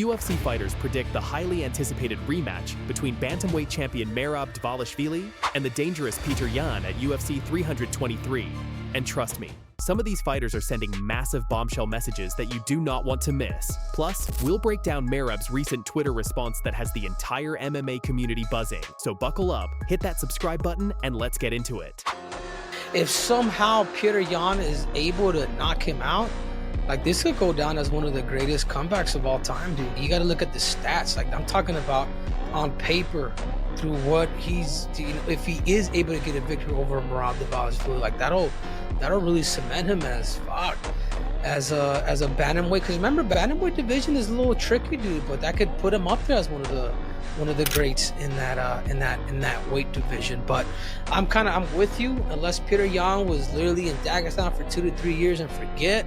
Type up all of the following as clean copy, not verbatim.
UFC fighters predict the highly anticipated rematch between bantamweight champion Merab Dvalishvili and the dangerous Petr Yan at UFC 323. And trust me, some of these fighters are sending massive bombshell messages that you do not want to miss. Plus, we'll break down Merab's recent Twitter response that has the entire MMA community buzzing. So buckle up, hit that subscribe button, and let's get into it. If somehow Petr Yan is able to knock him out, like, this could go down as one of the greatest comebacks of all time, dude. You got to look at the stats. Like, I'm talking about on paper, through what he's, you know, if he is able to get a victory over Merab Dvalishvili, like, that'll really cement him as a bantamweight. Because remember, bantamweight division is a little tricky, dude. But that could put him up there as one of the greats in that weight division. But I'm with you. Unless Petr Yan was literally in Dagestan for 2 to 3 years and forget,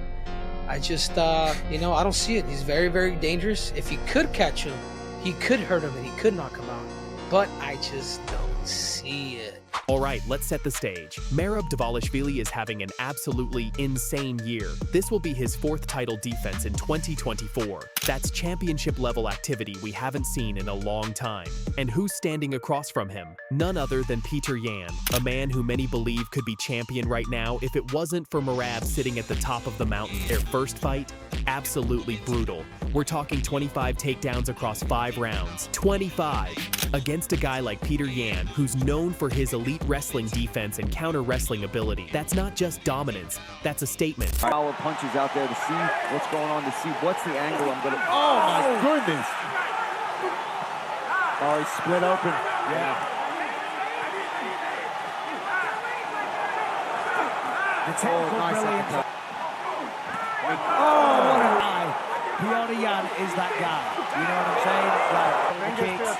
I just I don't see it. He's very, very dangerous. If he could catch him, he could hurt him and he could knock him out. But I just don't see it. Alright, let's set the stage. Merab Dvalishvili is having an absolutely insane year. This will be his 4th title defense in 2024. That's championship-level activity we haven't seen in a long time. And who's standing across from him? None other than Petr Yan, a man who many believe could be champion right now if it wasn't for Merab sitting at the top of the mountain. Their first fight? Absolutely brutal. We're talking 25 takedowns across 5 rounds. 25! Against a guy like Petr Yan, who's known for his elite wrestling defense and counter wrestling ability. That's not just dominance, that's a statement. Power punches out there to see what's going on, to see what's the angle I'm gonna. Oh my goodness! Oh, he's split open. Yeah. Oh, nice uppercut. Oh, what a guy. Petr Yan is that guy. You know what I'm saying? Like, kicks.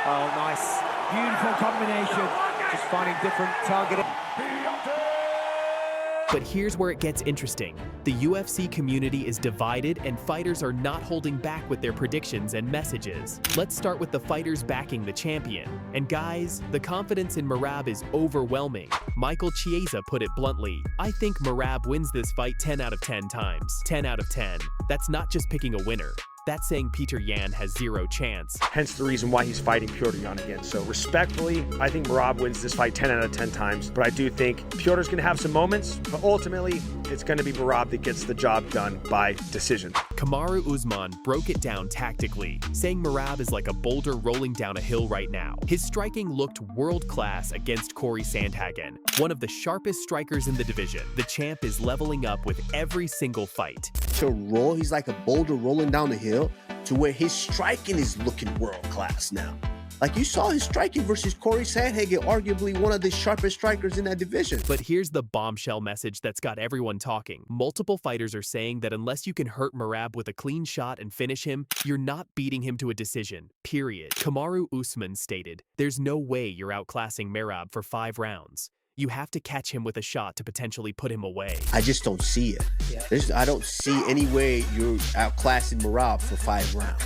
Oh, nice. Beautiful combination. Just finding different targeting. But here's where it gets interesting. The UFC community is divided and fighters are not holding back with their predictions and messages. Let's start with the fighters backing the champion. And guys, the confidence in Merab is overwhelming. Michael Chiesa put it bluntly, "I think Merab wins this fight 10 out of 10 times. 10 out of 10. That's not just picking a winner. That's saying Petr Yan has 0 chance." Hence the reason why he's fighting Petr Yan again. So respectfully, I think Merab wins this fight 10 out of 10 times. But I do think Petr's going to have some moments. But ultimately, it's going to be Merab that gets the job done by decision. Kamaru Usman broke it down tactically, saying Merab is like a boulder rolling down a hill right now. His striking looked world-class against Corey Sandhagen, one of the sharpest strikers in the division. The champ is leveling up with every single fight. To roll, he's like a boulder rolling down the hill, to where his striking is looking world-class now. Like, you saw his striking versus Corey Sandhagen, arguably one of the sharpest strikers in that division. But here's the bombshell message that's got everyone talking. Multiple fighters are saying that unless you can hurt Merab with a clean shot and finish him, you're not beating him to a decision, period. Kamaru Usman stated, "There's no way you're outclassing Merab for 5 rounds. You have to catch him with a shot to potentially put him away." I just don't see it. I don't see any way you're outclassing Merab for 5 rounds.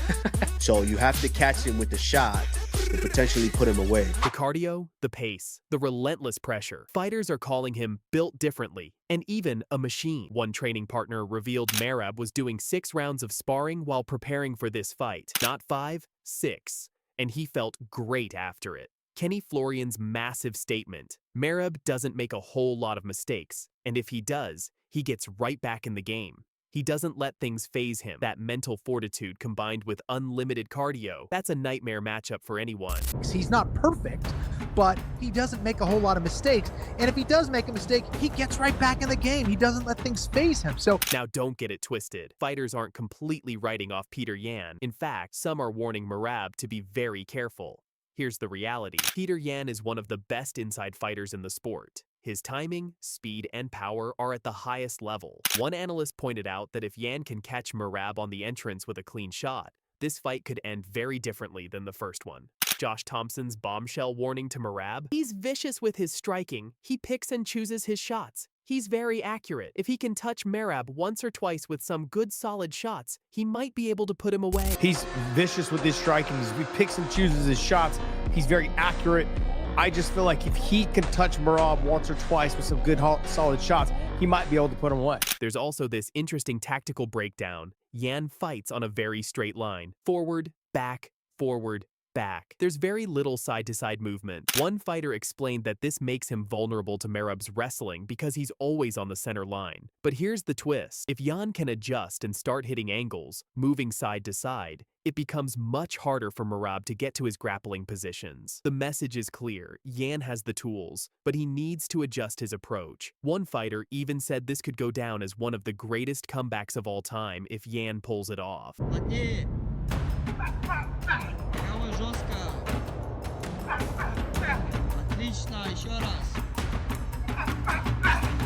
So you have to catch him with a shot to potentially put him away. The cardio, the pace, the relentless pressure. Fighters are calling him built differently, and even a machine. One training partner revealed Merab was doing 6 rounds of sparring while preparing for this fight. Not 5, 6. And he felt great after it. Kenny Florian's massive statement. Merab doesn't make a whole lot of mistakes, and if he does, he gets right back in the game. He doesn't let things faze him. That mental fortitude combined with unlimited cardio, that's a nightmare matchup for anyone. He's not perfect, but he doesn't make a whole lot of mistakes. And if he does make a mistake, he gets right back in the game. He doesn't let things faze him. So now don't get it twisted. Fighters aren't completely writing off Petr Yan. In fact, some are warning Merab to be very careful. Here's the reality. Petr Yan is one of the best inside fighters in the sport. His timing, speed, and power are at the highest level. One analyst pointed out that if Yan can catch Merab on the entrance with a clean shot, this fight could end very differently than the first one. Josh Thompson's bombshell warning to Merab: "He's vicious with his striking. He picks and chooses his shots. He's very accurate. If he can touch Merab once or twice with some good solid shots, he might be able to put him away." He's vicious with his striking. He picks and chooses his shots. He's very accurate. I just feel like if he can touch Merab once or twice with some good solid shots, he might be able to put him away. There's also this interesting tactical breakdown. Yan fights on a very straight line. Forward, back, forward, back. There's very little side-to-side movement. One fighter explained that this makes him vulnerable to Merab's wrestling because he's always on the center line. But here's the twist. If Yan can adjust and start hitting angles, moving side to side, it becomes much harder for Merab to get to his grappling positions. The message is clear. Yan has the tools, but he needs to adjust his approach. One fighter even said this could go down as one of the greatest comebacks of all time if Yan pulls it off.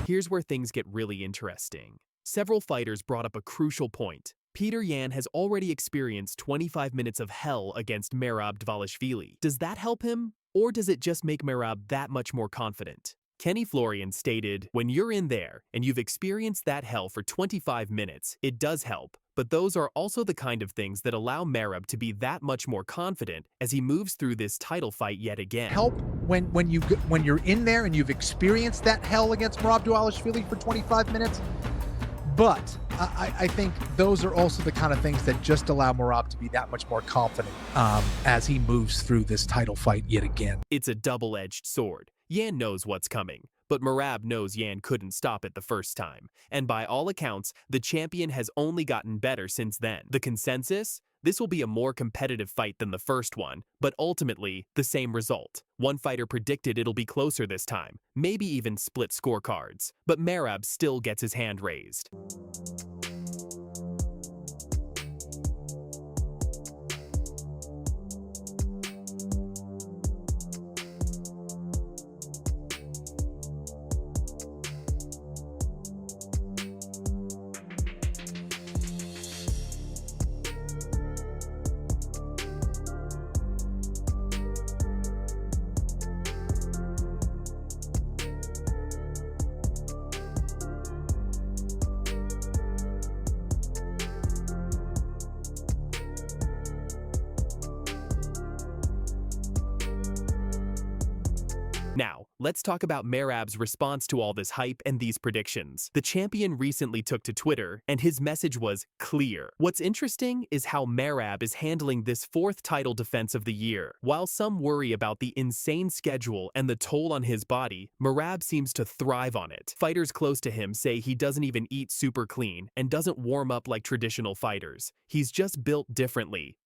Here's where things get really interesting. Several fighters brought up a crucial point. Petr Yan has already experienced 25 minutes of hell against Merab Dvalishvili. Does that help him? Or does it just make Merab that much more confident? Florian stated, "When you're in there and you've experienced that hell for 25 minutes, it does help. But those are also the kind of things that allow Merab to be that much more confident as he moves through this title fight yet again." Help when you're in there and you've experienced that hell against Merab Dvalishvili for 25 minutes. But I think those are also the kind of things that just allow Merab to be that much more confident as he moves through this title fight yet again. It's a double-edged sword. Yan knows what's coming, but Merab knows Yan couldn't stop it the first time. And by all accounts, the champion has only gotten better since then. The consensus? This will be a more competitive fight than the first one, but ultimately, the same result. One fighter predicted it'll be closer this time, maybe even split scorecards. But Merab still gets his hand raised. Now, let's talk about Merab's response to all this hype and these predictions. The champion recently took to Twitter, and his message was clear. What's interesting is how Merab is handling this fourth title defense of the year. While some worry about the insane schedule and the toll on his body, Merab seems to thrive on it. Fighters close to him say he doesn't even eat super clean and doesn't warm up like traditional fighters. He's just built differently.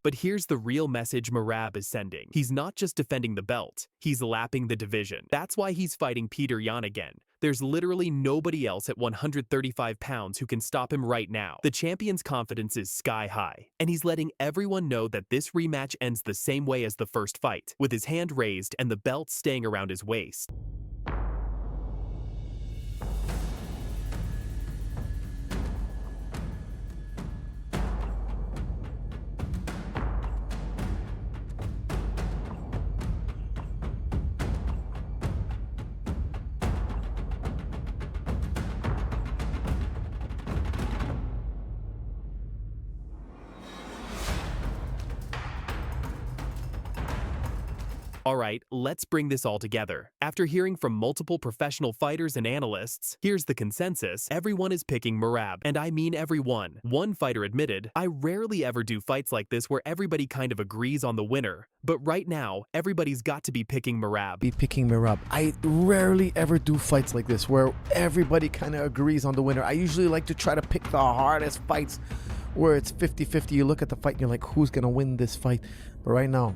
But here's the real message Merab is sending. He's not just defending the belt, he's lapping the division. That's why he's fighting Petr Yan again. There's literally nobody else at 135 pounds who can stop him right now. The champion's confidence is sky high, and he's letting everyone know that this rematch ends the same way as the first fight, with his hand raised and the belt staying around his waist. Alright, let's bring this all together. After hearing from multiple professional fighters and analysts, here's the consensus. Everyone is picking Merab, and I mean everyone. One fighter admitted, "I rarely ever do fights like this where everybody kind of agrees on the winner. But right now, everybody's got to be picking Merab." Be picking Merab. I rarely ever do fights like this where everybody kind of agrees on the winner. I usually like to try to pick the hardest fights where it's 50-50. You look at the fight and you're like, who's going to win this fight? But right now,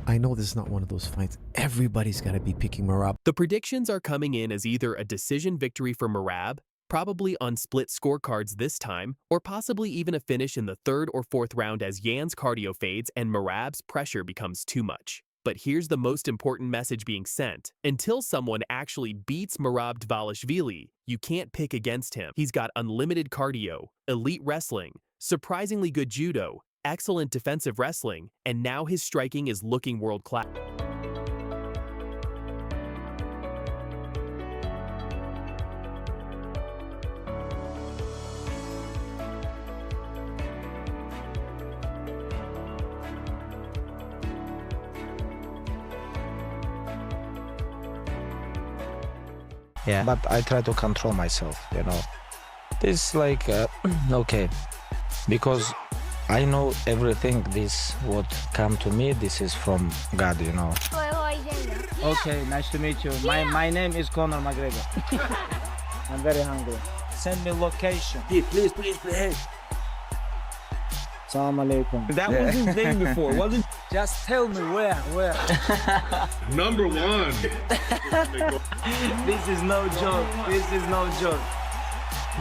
I know this is not one of those fights. Everybody's got to be picking Merab. The predictions are coming in as either a decision victory for Merab, probably on split scorecards this time, or possibly even a finish in the third or fourth round as Yan's cardio fades and Merab's pressure becomes too much. But here's the most important message being sent. Until someone actually beats Merab Dvalishvili, you can't pick against him. He's got unlimited cardio, elite wrestling, surprisingly good judo, excellent defensive wrestling, and now his striking is looking world-class. Yeah. But I try to control myself, you know. This like, okay, because I know everything, this what come to me, this is from God, you know. Okay, nice to meet you. My name is Conor McGregor. I'm very hungry. Send me location. Please. Assalamu alaikum. That was his name before, wasn't it? Just tell me where. Number one. This is no joke.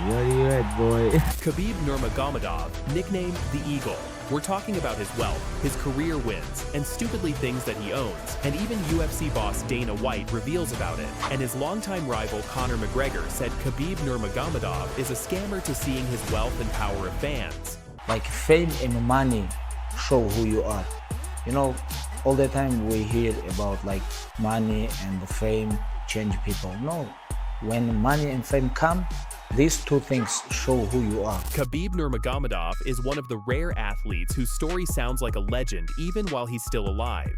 Where you at, boy? Khabib Nurmagomedov, nicknamed the Eagle. We're talking about his wealth, his career wins, and stupidly things that he owns. And even UFC boss Dana White reveals about it. And his longtime rival Conor McGregor said Khabib Nurmagomedov is a scammer to seeing his wealth and power of fans. Like fame and money show who you are. You know, all the time we hear about like money and the fame change people. No, when money and fame come, these two things show who you are. Khabib Nurmagomedov is one of the rare athletes whose story sounds like a legend even while he's still alive.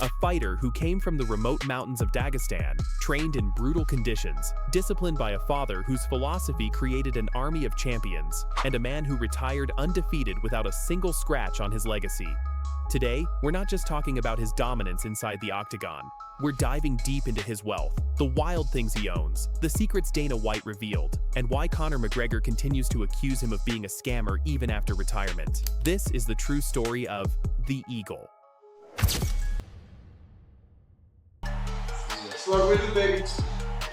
A fighter who came from the remote mountains of Dagestan, trained in brutal conditions, disciplined by a father whose philosophy created an army of champions, and a man who retired undefeated without a single scratch on his legacy. Today, we're not just talking about his dominance inside the octagon. We're diving deep into his wealth, the wild things he owns, the secrets Dana White revealed, and why Conor McGregor continues to accuse him of being a scammer even after retirement. This is the true story of the Eagle. Slow with it, baby.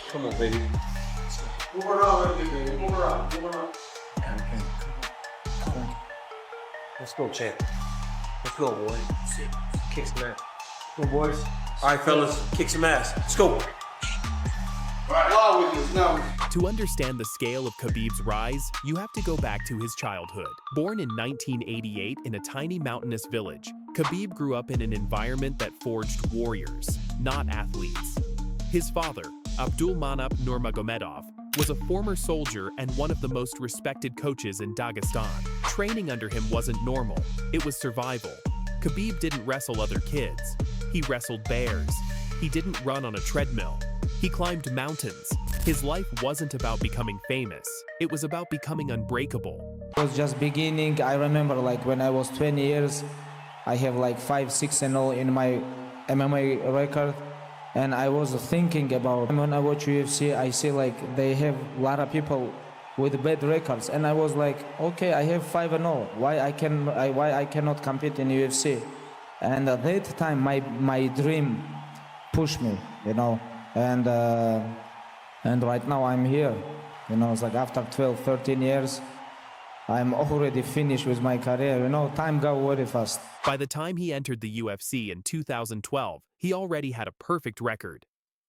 Come on, baby. Move around, baby. Move around. Come on. Let's go, champ. Let's go, boy. Kick some ass. Go, boys. All right, fellas, kick some ass. Let's go. All right, now with you. Now. To understand the scale of Khabib's rise, you have to go back to his childhood. Born in 1988 in a tiny mountainous village, Khabib grew up in an environment that forged warriors, not athletes. His father, Abdulmanap Nurmagomedov, was a former soldier and one of the most respected coaches in Dagestan. Training under him wasn't normal, it was survival. Khabib didn't wrestle other kids. He wrestled bears. He didn't run on a treadmill. He climbed mountains. His life wasn't about becoming famous. It was about becoming unbreakable. It was just beginning. I remember like when I was 20 years, I have like 5-6-0 in my MMA record. And I was thinking about, when I watch UFC, I see like they have a lot of people with bad records. And I was like, okay, I have 5-0. Why I cannot compete in UFC? And at that time, my dream pushed me, you know. And right now I'm here. You know, it's like after 12, 13 years, I'm already finished with my career. You know, time goes very fast. By the time he entered the UFC in 2012, he already had a perfect record.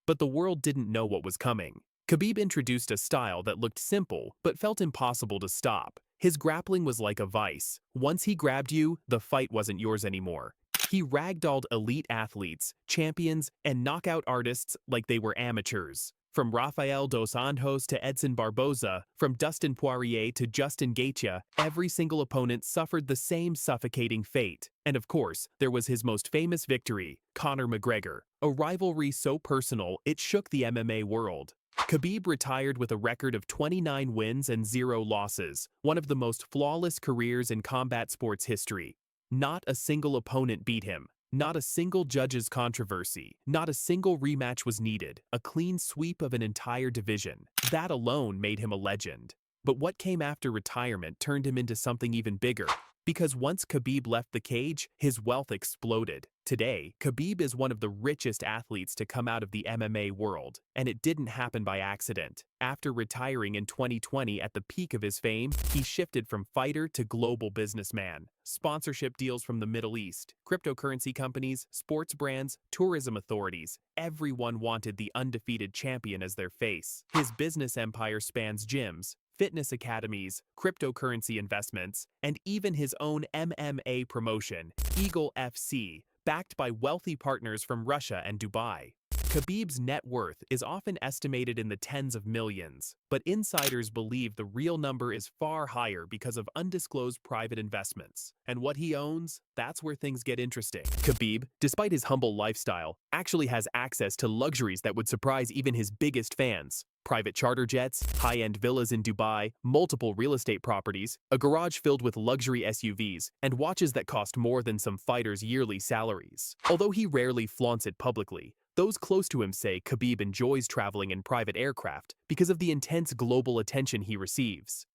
But the world didn't know what was coming. Khabib introduced a style that looked simple, but felt impossible to stop. His grappling was like a vice. Once he grabbed you, the fight wasn't yours anymore. He ragdolled elite athletes, champions, and knockout artists like they were amateurs. From Rafael dos Anjos to Edson Barboza, from Dustin Poirier to Justin Gaethje, every single opponent suffered the same suffocating fate. And of course, there was his most famous victory, Conor McGregor, a rivalry so personal it shook the MMA world. Khabib retired with a record of 29 wins and 0 losses, one of the most flawless careers in combat sports history. Not a single opponent beat him. Not a single judge's controversy. Not a single rematch was needed. A clean sweep of an entire division. That alone made him a legend. But what came after retirement turned him into something even bigger. Because once Khabib left the cage, his wealth exploded. Today, Khabib is one of the richest athletes to come out of the MMA world, and it didn't happen by accident. After retiring in 2020 at the peak of his fame, he shifted from fighter to global businessman. Sponsorship deals from the Middle East, cryptocurrency companies, sports brands, tourism authorities, everyone wanted the undefeated champion as their face. His business empire spans gyms, fitness academies, cryptocurrency investments, and even his own MMA promotion, Eagle FC, backed by wealthy partners from Russia and Dubai. Khabib's net worth is often estimated in the tens of millions, but insiders believe the real number is far higher because of undisclosed private investments. And what he owns, that's where things get interesting. Khabib, despite his humble lifestyle, actually has access to luxuries that would surprise even his biggest fans. Private charter jets, high-end villas in Dubai, multiple real estate properties, a garage filled with luxury SUVs, and watches that cost more than some fighters' yearly salaries. Although he rarely flaunts it publicly, those close to him say Khabib enjoys traveling in private aircraft because of the intense global attention he receives.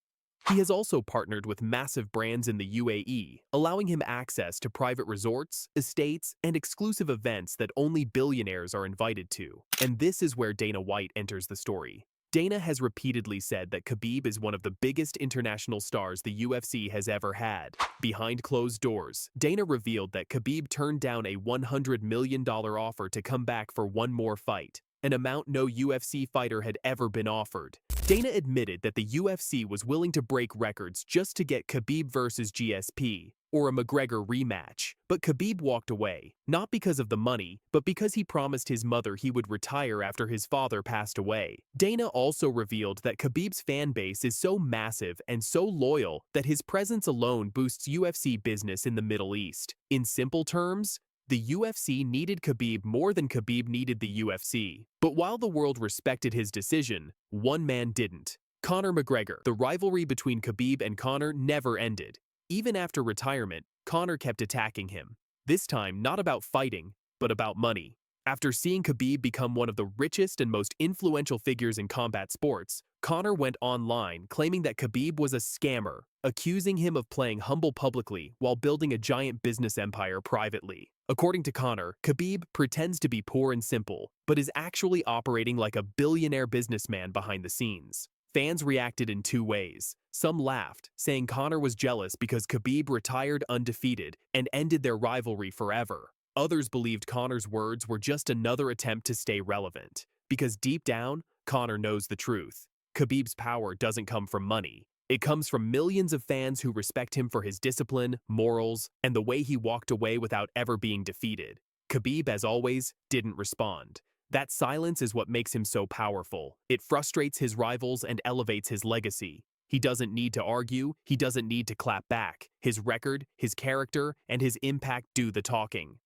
He has also partnered with massive brands in the UAE, allowing him access to private resorts, estates, and exclusive events that only billionaires are invited to. And this is where Dana White enters the story. Dana has repeatedly said that Khabib is one of the biggest international stars the UFC has ever had. Behind closed doors, Dana revealed that Khabib turned down a $100 million offer to come back for one more fight, an amount no UFC fighter had ever been offered. Dana admitted that the UFC was willing to break records just to get Khabib versus GSP, or a McGregor rematch. But Khabib walked away, not because of the money, but because he promised his mother he would retire after his father passed away. Dana also revealed that Khabib's fan base is so massive and so loyal that his presence alone boosts UFC business in the Middle East. In simple terms, the UFC needed Khabib more than Khabib needed the UFC. But while the world respected his decision, one man didn't. Conor McGregor. The rivalry between Khabib and Conor never ended. Even after retirement, Conor kept attacking him. This time not about fighting, but about money. After seeing Khabib become one of the richest and most influential figures in combat sports, Conor went online claiming that Khabib was a scammer, accusing him of playing humble publicly while building a giant business empire privately. According to Conor, Khabib pretends to be poor and simple, but is actually operating like a billionaire businessman behind the scenes. Fans reacted in two ways. Some laughed, saying Conor was jealous because Khabib retired undefeated and ended their rivalry forever. Others believed Conor's words were just another attempt to stay relevant, because deep down, Conor knows the truth. Khabib's power doesn't come from money. It comes from millions of fans who respect him for his discipline, morals, and the way he walked away without ever being defeated. Khabib, as always, didn't respond. That silence is what makes him so powerful. It frustrates his rivals and elevates his legacy. He doesn't need to argue, he doesn't need to clap back. His record, his character, and his impact do the talking.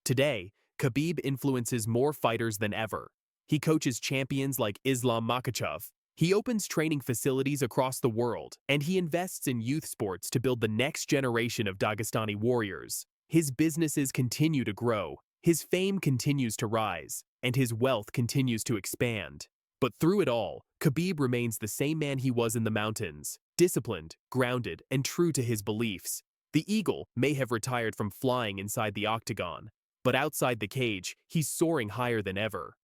Today, Khabib influences more fighters than ever. He coaches champions like Islam Makhachev. He opens training facilities across the world, and he invests in youth sports to build the next generation of Dagestani warriors. His businesses continue to grow, his fame continues to rise, and his wealth continues to expand. But through it all, Khabib remains the same man he was in the mountains, disciplined, grounded, and true to his beliefs. The eagle may have retired from flying inside the octagon, but outside the cage, he's soaring higher than ever.